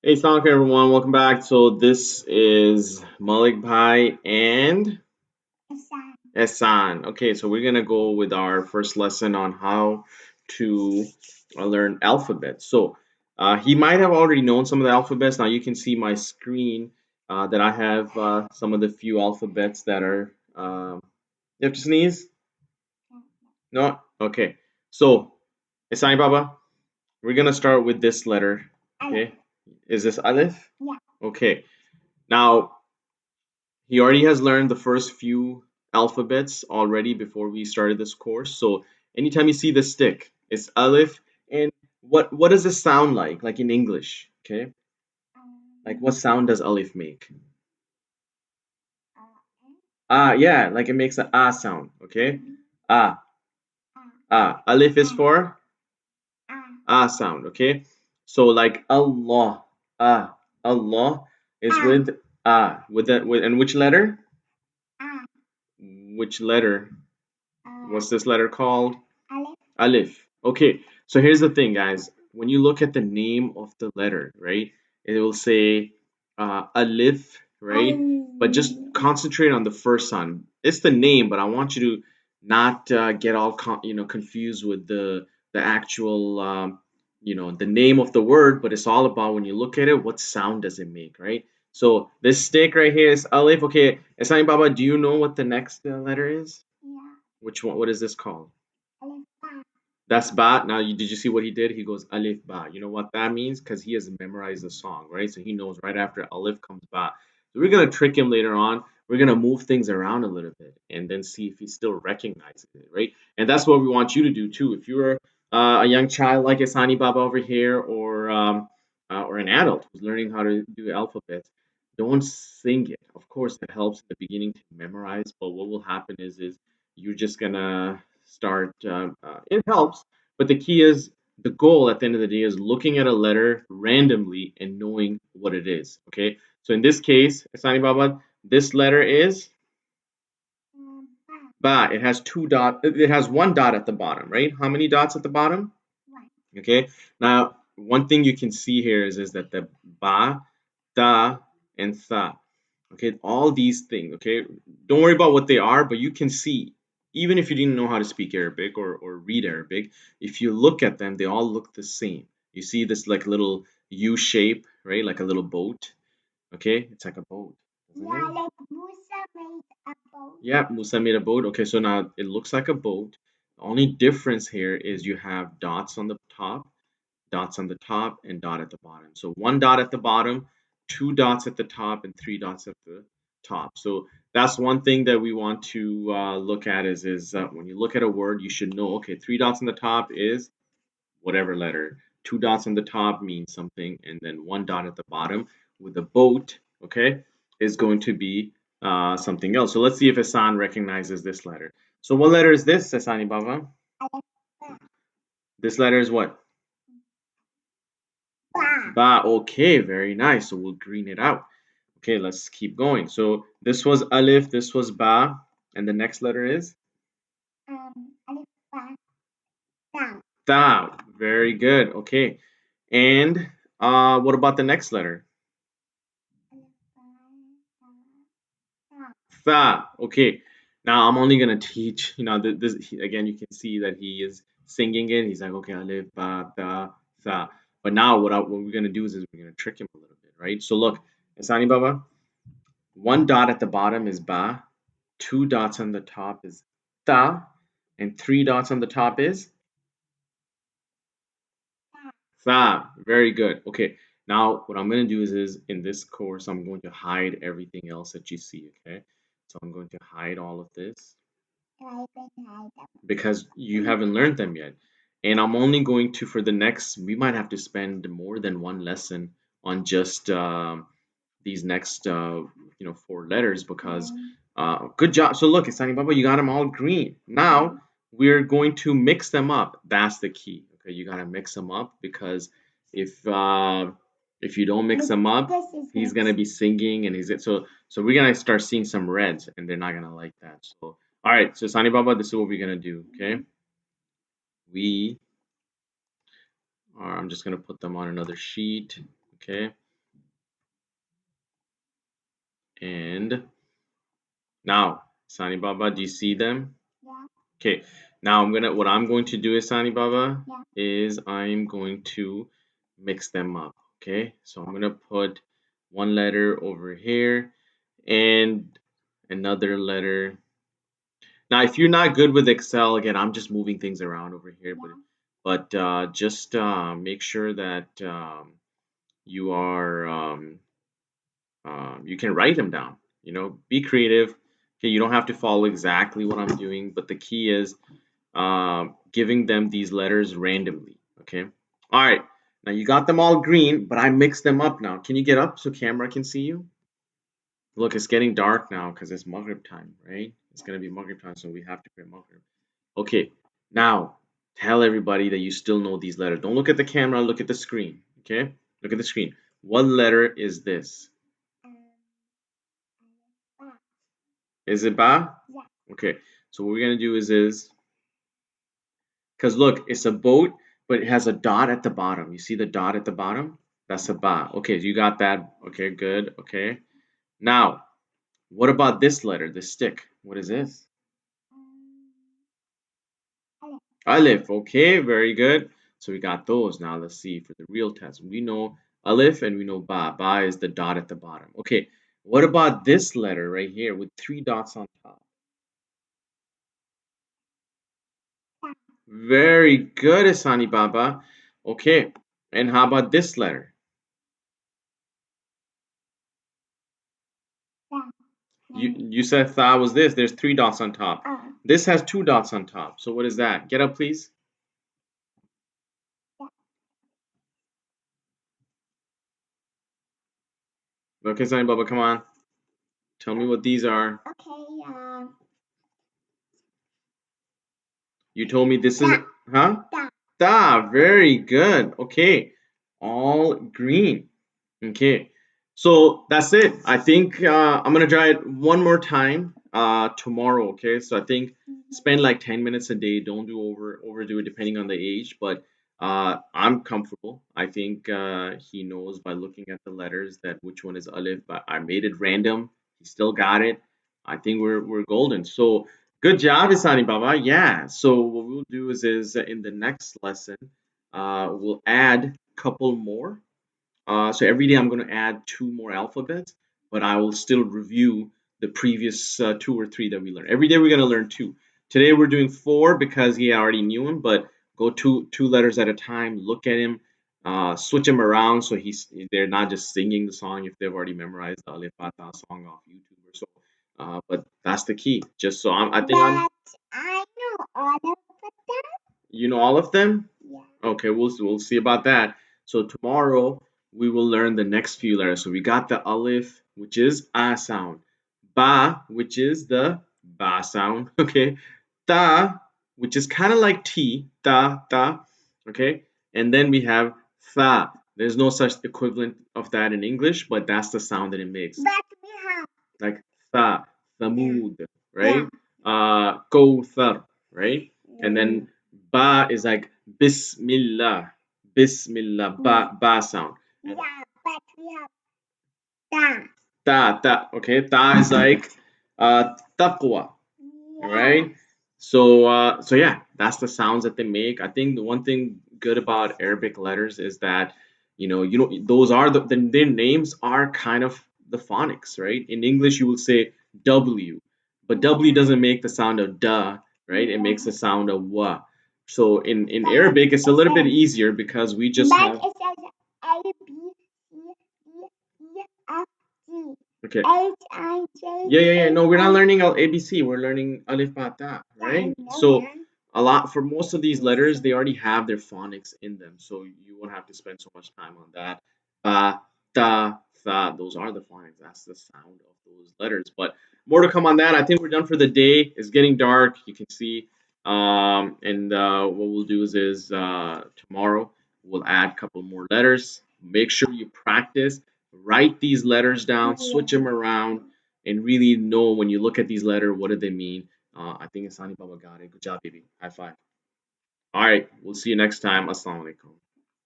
Hey, Assalamualaikum everyone. Welcome back. So this is Malik, Bhai, and Ehsan. Ehsan. Okay, so we're gonna go with our first lesson on how to learn alphabets. So he might have already known some of the alphabets. Now you can see my screen that I have some of the few alphabets that are. You have to sneeze? No. Okay. So Ehsani Baba, we're gonna start with this letter. Alif. Okay. Is this Alif? Yeah. Okay. Now he already has learned the first few alphabets already before we started this course. So anytime you see the stick, it's Alif. And what does this sound like in English? Okay, like what sound does Alif make? Uh, Ah, yeah, like it makes an ah sound. Okay, ah, ah. Alif is ah, for ah, ah sound. Okay, so like Allah, Allah is ah, with with that with and which letter? ah, Which letter? uh, What's this letter called? Alif. Alif. Okay, so here's the thing, guys. When you look at the name of the letter, right, it will say Alif, right? But just concentrate on the first sound. It's the name, but I want you to not get all confused with the actual the name of the word. But it's all about when you look at it, what sound does it make, right? So this stick right here is Alif. Okay, Asani Baba, do you know what the next letter is? Yeah. Which one? What is this called? Alif. Ba. That's ba. Now, did you see what he did? He goes alif ba. You know what that means? Because he has memorized the song, right? So he knows right after alif comes ba. So we're gonna trick him later on. We're gonna move things around a little bit and then see if he still recognizes it, right? And that's what we want you to do too. If you're a young child like Asani Baba over here, or an adult who's learning how to do alphabets, don't sing it. Of course, it helps in the beginning to memorize, but what will happen is you're just gonna start. It helps, but the key is the goal at the end of the day is looking at a letter randomly and knowing what it is. Okay, so in this case, Asani Baba, this letter is Ba. ba. It has two dot. It has one dot at the bottom, right? How many dots at the bottom? One. Okay. Now, one thing you can see here is that the ba, da, and tha. Okay, all these things. Okay, don't worry about what they are, but you can see, even if you didn't know how to speak Arabic or read Arabic, if you look at them, they all look the same. You see this like little U shape, right? Like a little boat. Okay, it's like a boat, doesn't Yeah, it? like Musa made a boat. Yeah, Musa made a boat. Okay, so now it looks like a boat. The only difference here is you have dots on the top, and dot at the bottom. So one dot at the bottom, two dots at the top, and three dots at the top. So that's one thing that we want to look at is when you look at a word, you should know, okay, three dots on the top is whatever letter. Two dots on the top means something, and then one dot at the bottom with a boat, okay, is going to be something else. So let's see if Hassan recognizes this letter. So what letter is this, Hasani Baba? Alif. Ba. This letter is what? Ba. Ba. Okay, very nice. So we'll green it out. Okay, let's keep going. So this was Alif, this was Ba, and the next letter is Alif. Ba. Da. Ta. Very good. Okay. And what about the next letter? Alif. Ba. Da. Tha. Okay. Now I'm only gonna teach. Again, you can see that he is singing it. He's like, okay, Alif, Ba, Ta, Tha. But now what we're gonna do is we're gonna trick him a little bit, right? So look, Asani Baba, one dot at the bottom is Ba, two dots on the top is Ta, and three dots on the top is Da. Tha. Very good. Okay. Now what I'm gonna do is in this course I'm going to hide everything else that you see. Okay. So I'm going to hide all of this Right behind them. because you haven't learned them yet. And I'm only going to, for the next, we might have to spend more than one lesson on just these next, four letters because good job. So look, Isani Baba, you got them all green. Now we're going to mix them up. That's the key. Okay, you got to mix them up because if if you don't mix them up, he's gonna be singing and so we're gonna start seeing some reds and they're not gonna like that. So all right, so Sani Baba, this is what we're gonna do. Okay, we are. I'm just gonna put them on another sheet. Okay, And now, Sani Baba, do you see them? Yeah. Okay. Now what I'm going to do is Sani Baba Yeah. is I'm going to mix them up. Okay. So I'm gonna put one letter over here and another letter. Now, if you're not good with Excel, again, I'm just moving things around over here, but just make sure that you are you can write them down. You know, be creative. Okay, you don't have to follow exactly what I'm doing, but the key is giving them these letters randomly. Okay. All right. Now you got them all green, but I mixed them up now. Can you get up so camera can see you? Look, it's getting dark now because it's Maghrib time, right? It's gonna be Maghrib time, so we have to pray Maghrib. Okay. Now tell everybody that you still know these letters. Don't look at the camera. Look at the screen. Okay. Look at the screen. What letter is this? Um, Ba. Is it ba? Yeah. Okay. So what we're gonna do is because look, it's a boat, but it has a dot at the bottom. You see the dot at the bottom? That's a ba. Okay, you got that. Okay, good. Okay. Now, what about this letter, the stick? What is this? Um, Alif. Alif. Okay, very good. So we got those. Now let's see for the real test. We know Alif and we know Ba. Ba is the dot at the bottom. Okay, what about this letter right here with three dots on top? Ba. Very good, Ehsani Baba. Okay, and how about this letter? Ba. You said tha was this. There's three dots on top. Oh. This has two dots on top. So what is that? Get up, please. Yeah. Okay, Sunny Baba, come on. Tell me what these are. Okay. You told me this is Da. huh? Da. Da. Very good. Okay. All green. Okay, so that's it. I think I'm gonna try it one more time tomorrow. Okay, so I think spend like 10 minutes a day. Don't overdo it depending on the age, but I'm comfortable. I think he knows by looking at the letters that which one is Alif. But I made it random. He still got it. I think we're golden. So good job, Isani Baba. Yeah. So what we'll do is in the next lesson, we'll add a couple more so every day I'm going to add two more alphabets, but I will still review the previous two or three that we learned. Every day we're going to learn two. Today we're doing four because he already knew him, but go two letters at a time. Look at him, switch him around so they're not just singing the song if they've already memorized the Alif Bata song off YouTube or so. But that's the key. Just so I think I'm. But I know all of them. You know all of them. Yeah. Okay, we'll see about that. So tomorrow we will learn the next few letters. So we got the alif, which is a sound, ba, which is the ba sound. Okay, ta, which is kind of like t, ta ta. Okay, and then we have tha. There's no such equivalent of that in English, but that's the sound that it makes. But we have. Like tha, Yeah. thamud, Yeah. right? Kawthar, right? And Mm. then ba is like Bismillah. Bismillah. Ba sound. And Yeah. But we have da. ta. Okay. Ta is like taqwa. All Yeah. right. So yeah, that's the sounds that they make. I think the one thing good about Arabic letters is that those are their names are kind of the phonics, right? In English, you will say W, but W doesn't make the sound of duh, right? It makes the sound of wa. So in But Arabic, it's a it little bit says. easier because we just But have it says A B C D E F G okay. H I J Yeah. K No, we're not L. learning ABC. We're learning Alif Ba Ta, Yeah, I right? know, So man. a lot for most of these letters, they already have their phonics in them, so you won't have to spend so much time on that. Ba, ta, tha. Those are the phonics. That's the sound of those letters. But more to come on that. I think we're done for the day. It's getting dark. You can see. And what we'll do is tomorrow we'll add a couple more letters. Make sure you practice. Write these letters down. Switch them around and really know when you look at these letters, what do they mean? I think Asani Baba got it. Good job, baby. High five. All right, we'll see you next time. Assalamu alaikum.